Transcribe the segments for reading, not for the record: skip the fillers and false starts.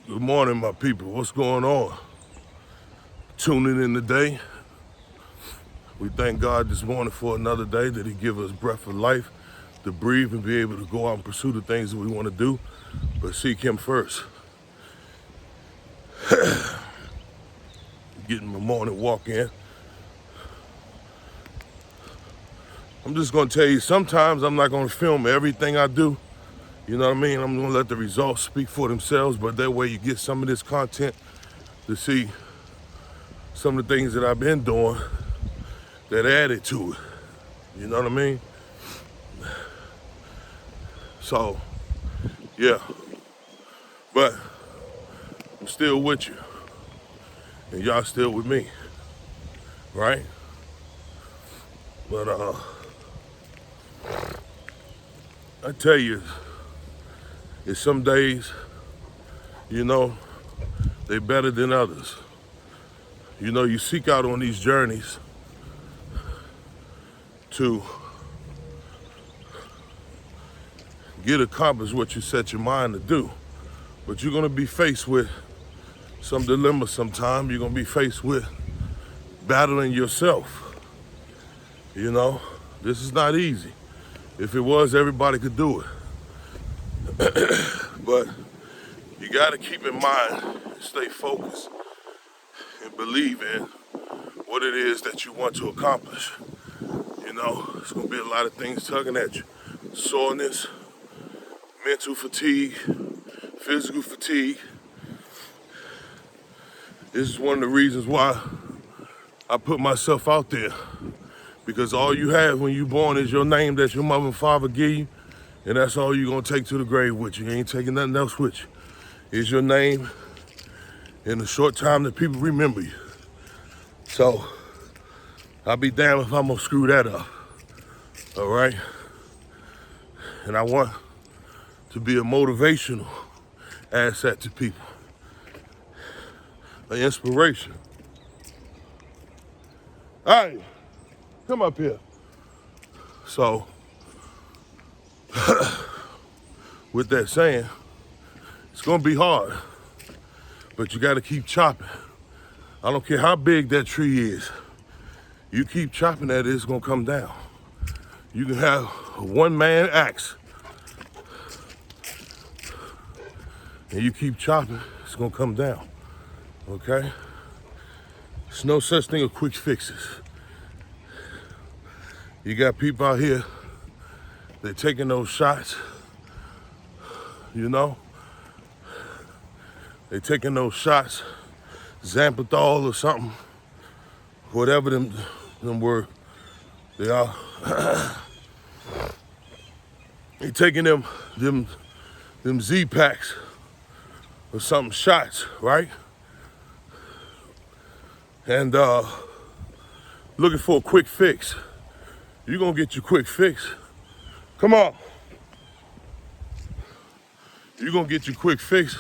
Good morning, my people. What's going on? Tuning in today. We thank God this morning for another day that He give us breath of life to breathe and be able to go out and pursue the things that we want to do, but seek Him first. Getting my morning walk in. I'm just going to tell you, sometimes I'm not going to film everything I do. You know what I mean? I'm going to let the results speak for themselves, but that way you get some of this content to see some of the things that I've been doing that added to it. You know what I mean? So, yeah. But I'm still with you. And y'all still with me. Right? But I tell you, it's some days, you know, they better than others. You know, you seek out on these journeys to get accomplished what you set your mind to do. But you're gonna be faced with some dilemmas sometime. You're gonna be faced with battling yourself. You know, this is not easy. If it was, everybody could do it. But you gotta keep in mind, stay focused, and believe in what it is that you want to accomplish. You know, it's gonna be a lot of things tugging at you. Soreness, mental fatigue, physical fatigue. This is one of the reasons why I put myself out there. Because all you have when you're born is your name that your mother and father give you, and that's all you're gonna take to the grave with you. You ain't taking nothing else with you. It's your name in the short time that people remember you. So, I'll be damned if I'm gonna screw that up, all right? And I want to be a motivational asset to people, an inspiration. All right, come up here. So, with that saying, it's gonna be hard, but you gotta keep chopping. I don't care how big that tree is. You keep chopping at it, it's gonna come down. You can have a one-man axe, and you keep chopping, it's gonna come down, okay? There's no such thing as quick fixes. You got people out here, they're taking those shots, you know? They're taking those shots, Xanthol or something, whatever them were, they are. They taking them Z-packs or something, shots, right? And looking for a quick fix. You're gonna get your quick fix. Come on. You're gonna get your quick fix,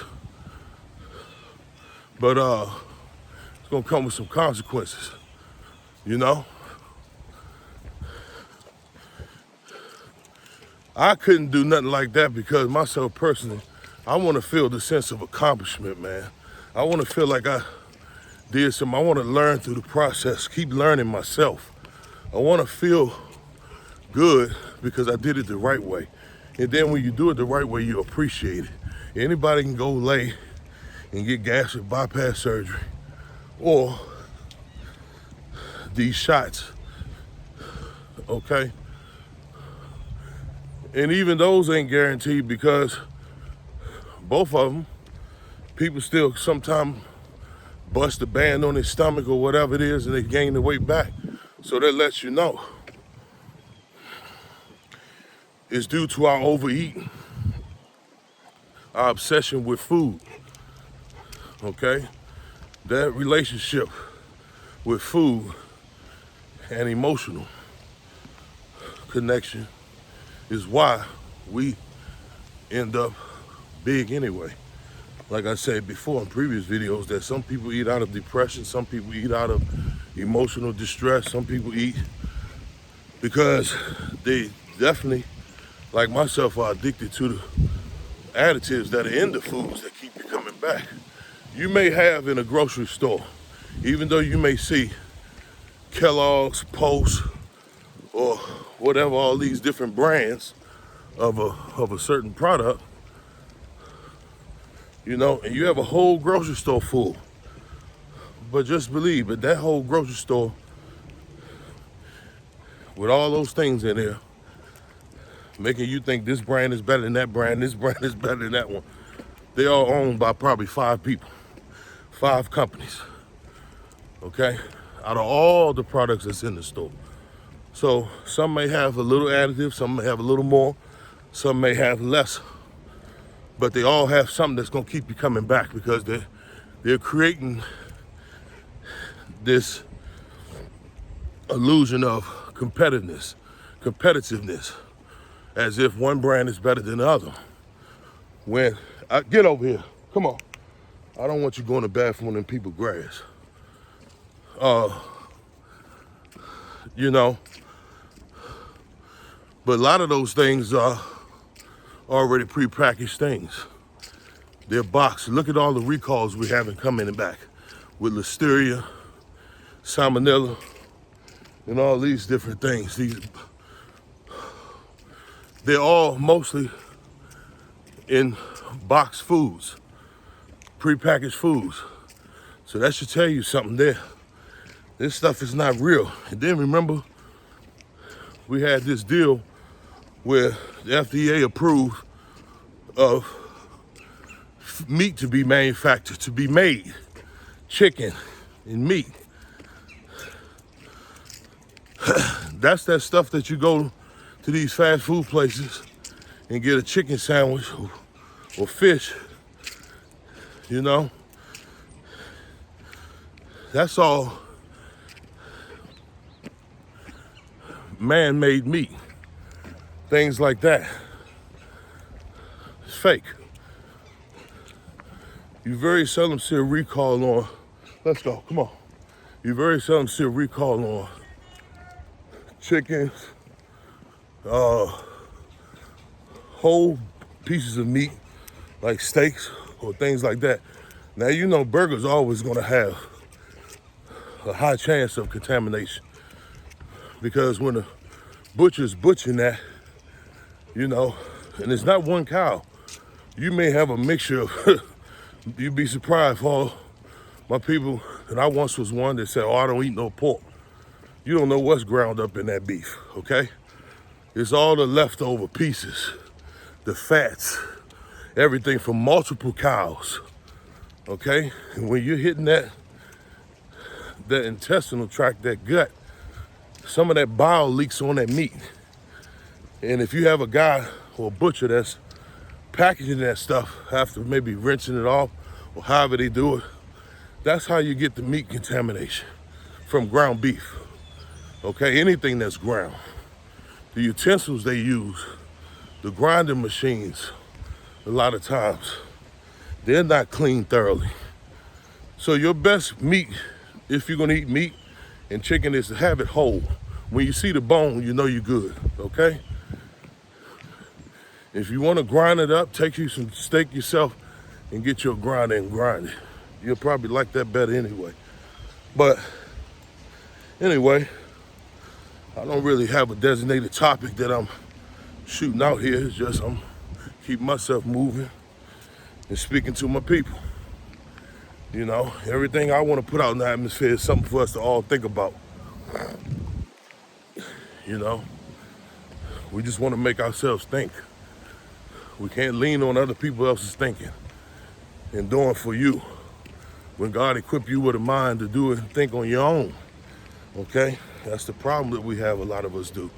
but it's gonna come with some consequences, you know? I couldn't do nothing like that because myself personally, I wanna feel the sense of accomplishment, man. I wanna feel like I did something. I wanna learn through the process, keep learning myself. I wanna feel good because I did it the right way. And then when you do it the right way, you appreciate it. Anybody can go lay and get gastric bypass surgery or these shots, okay? And even those ain't guaranteed because both of them, people still sometimes bust a band on their stomach or whatever it is and they gain the weight back. So that lets you know it's due to our overeating, our obsession with food, okay? That relationship with food and emotional connection is why we end up big anyway. Like I said before in previous videos, that some people eat out of depression, some people eat out of emotional distress, some people eat because they definitely, like myself, are addicted to the additives that are in the foods that keep you coming back. back. You may have in a grocery store, even though you may see Kellogg's, Post, or whatever, all these different brands of a certain product, you know, and you have a whole grocery store full. But just believe it, that whole grocery store with all those things in there, making you think this brand is better than that brand, this brand is better than that one. They are owned by probably 5 people, 5 companies, okay? Out of all the products that's in the store. So some may have a little additive, some may have a little more, some may have less, but they all have something that's gonna keep you coming back because they're creating this illusion of competitiveness, as if one brand is better than the other. When get over here, come on. I don't want you going to the bathroom in people's grass. You know, but a lot of those things are already prepackaged things. They're boxed. Look at all the recalls we haven't coming back with Listeria, Salmonella, and all these different things. They're all mostly in boxed foods, prepackaged foods. So that should tell you something there. This stuff is not real. And then remember, we had this deal where the FDA approved of meat to be manufactured, to be made, chicken and meat. That's that stuff that you go to these fast food places and get a chicken sandwich or fish, you know? That's all man-made meat, things like that. It's fake. You very seldom see a recall on, let's go, come on. You very seldom see a recall on chickens, whole pieces of meat, like steaks or things like that. Now, you know burgers are always gonna have a high chance of contamination because when the butcher's butchering that, you know, and it's not one cow, you may have a mixture of, you'd be surprised for all my people, and I once was one that said, oh, I don't eat no pork. You don't know what's ground up in that beef, okay? It's all the leftover pieces, the fats, everything from multiple cows, okay? And when you're hitting that intestinal tract, that gut, some of that bile leaks on that meat. And if you have a guy or a butcher that's packaging that stuff after maybe rinsing it off or however they do it, that's how you get the meat contamination from ground beef, okay? Anything that's ground. The utensils they use, the grinding machines, a lot of times, they're not clean thoroughly. So your best meat, if you're gonna eat meat and chicken, is to have it whole. When you see the bone, you know you're good, okay? If you wanna grind it up, take you some steak yourself and get your grinder and grind it. You'll probably like that better anyway. But anyway, I don't really have a designated topic that I'm shooting out here. It's just I'm keeping myself moving and speaking to my people. You know, everything I want to put out in the atmosphere is something for us to all think about. You know, we just want to make ourselves think. We can't lean on other people else's thinking and doing for you when God equipped you with a mind to do it and think on your own, okay? That's the problem that we have, a lot of us do.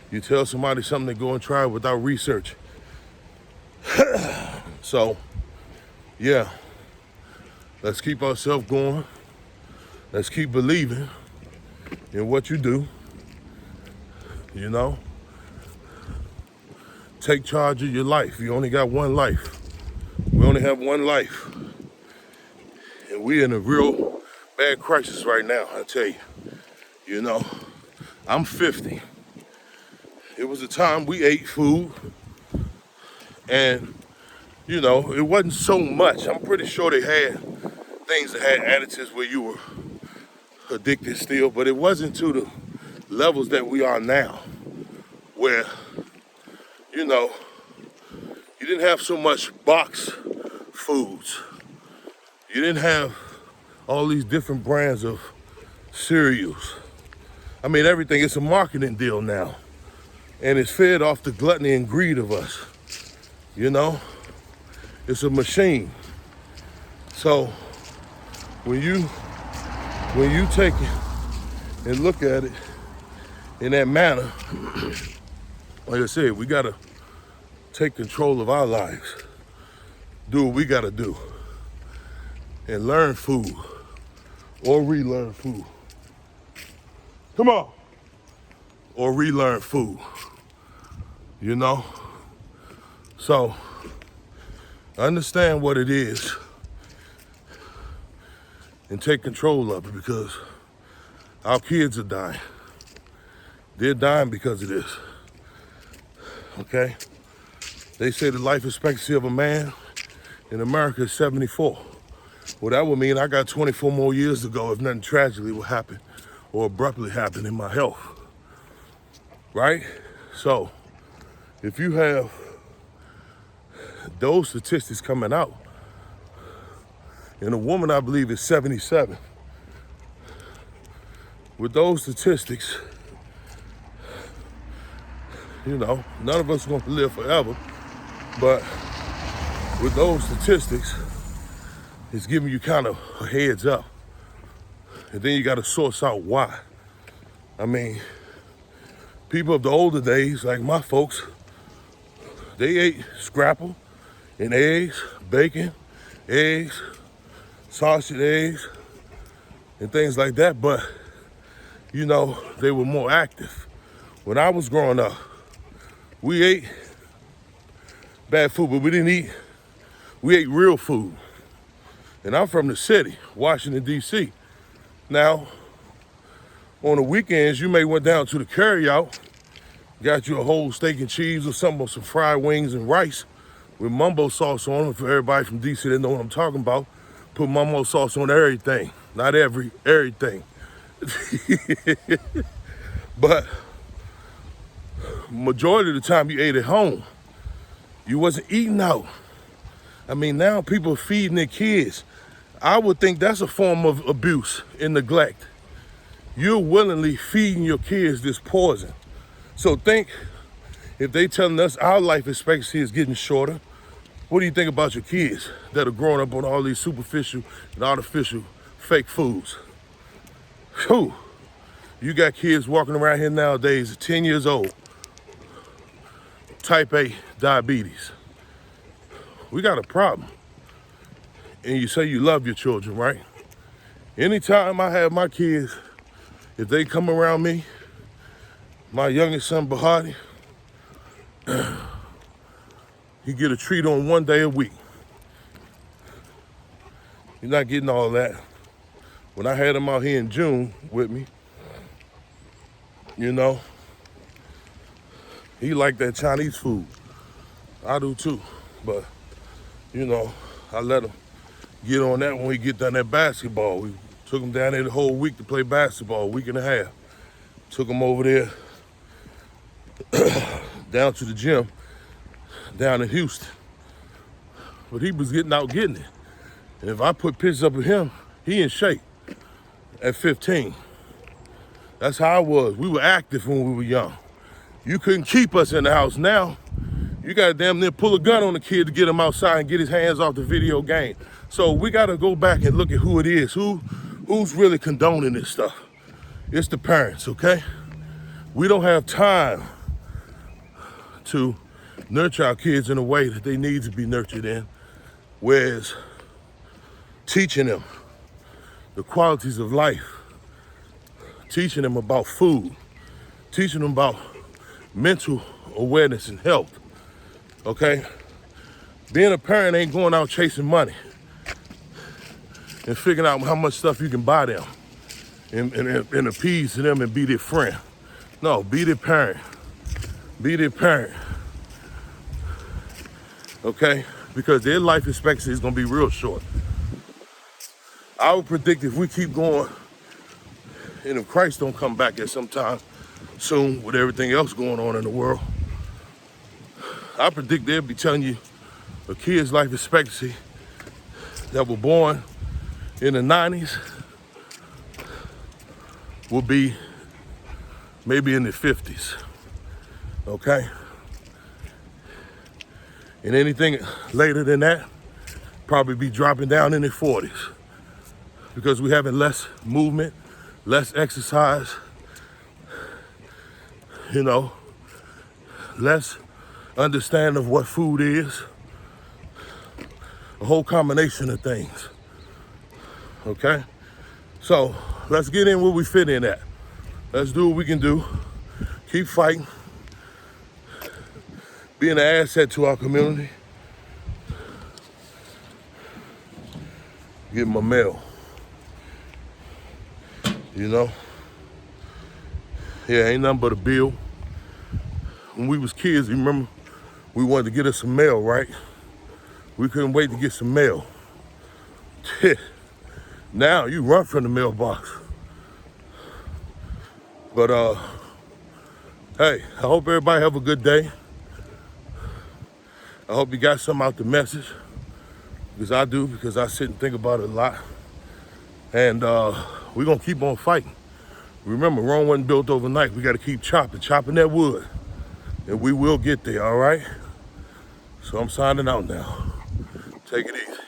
You tell somebody something, they go and try it without research. So, yeah, let's keep ourselves going. Let's keep believing in what you do, you know? Take charge of your life. You only got one life. We only have one life. And we're in a real bad crisis right now, I tell you. You know, I'm 50. It was a time we ate food and You know, it wasn't so much. I'm pretty sure they had things that had additives where you were addicted still, but it wasn't to the levels that we are now, where, you know, you didn't have so much box foods. You didn't have all these different brands of cereals. I mean, everything, it's a marketing deal now. And it's fed off the gluttony and greed of us. You know, it's a machine. So when you take it and look at it in that manner, like I said, we gotta take control of our lives, do what we gotta do, and learn food or relearn food. Come on. Or relearn food, you know? So, understand what it is and take control of it, because our kids are dying. They're dying because of this, okay? They say the life expectancy of a man in America is 74. Well, that would mean I got 24 more years to go if nothing tragically will happen or abruptly happen in my health, right? So, if you have those statistics coming out, and a woman, I believe, is 77, with those statistics, you know, none of us are going to live forever, but with those statistics, it's giving you kind of a heads up. And then you got to source out why. I mean, people of the older days, like my folks, they ate scrapple and eggs, bacon, eggs, sausage eggs, and things like that, but, you know, they were more active. When I was growing up, we ate bad food, but we ate real food. And I'm from the city, Washington, D.C. Now, on the weekends, you may went down to the carryout, got you a whole steak and cheese or something, or some fried wings and rice with mumbo sauce on them. For everybody from D.C. that know what I'm talking about, put mumbo sauce on everything. Not everything. But majority of the time you ate at home. You wasn't eating out. I mean, now people are feeding their kids. I would think that's a form of abuse and neglect. You're willingly feeding your kids this poison. So think, if they telling us our life expectancy is getting shorter, what do you think about your kids that are growing up on all these superficial and artificial fake foods? Whew. You got kids walking around here nowadays, 10 years old, type A diabetes. We got a problem. And you say you love your children, right? Anytime I have my kids, if they come around me, my youngest son, Bahati, he get a treat on one day a week. You're not getting all that. When I had him out here in June with me, you know, he liked that Chinese food. I do too, but, you know, I let him get on that when we get done at basketball. We took him down there the whole week to play basketball, a week and a half. Took him over there down to the gym down in Houston. But he was getting out getting it. And if I put pictures up of him, he in shape at 15. That's how I was. We were active when we were young. You couldn't keep us in the house now. You gotta damn near pull a gun on the kid to get him outside and get his hands off the video game. So we gotta go back and look at who it is, who's really condoning this stuff. It's the parents, okay? We don't have time to nurture our kids in a way that they need to be nurtured in, whereas teaching them the qualities of life, teaching them about food, teaching them about mental awareness and health, okay? Being a parent ain't going out chasing money and figuring out how much stuff you can buy them and appease to them and be their friend. No, be their parent. Be their parent. Okay? because their life expectancy is gonna be real short. I would predict if we keep going, and if Christ don't come back at some time soon with everything else going on in the world, I predict they'll be telling you a kid's life expectancy that were born in the 90s will be maybe in the 50s, okay? And anything later than that, probably be dropping down in the 40s because we're having less movement, less exercise, you know, less understanding of what food is, a whole combination of things, okay? So let's get in where we fit in at. Let's do what we can do, keep fighting, being an asset to our community. Get my mail, you know? Yeah, ain't nothing but a bill. When we was kids, you remember, we wanted to get us some mail, right? We couldn't wait to get some mail. Now you run from the mailbox. But hey, I hope everybody have a good day. I hope you got something out the message, because I do, because I sit and think about it a lot. And we're gonna keep on fighting. Remember, Rome wasn't built overnight. We gotta keep chopping that wood, and we will get there, all right? So I'm signing out now. Take it easy.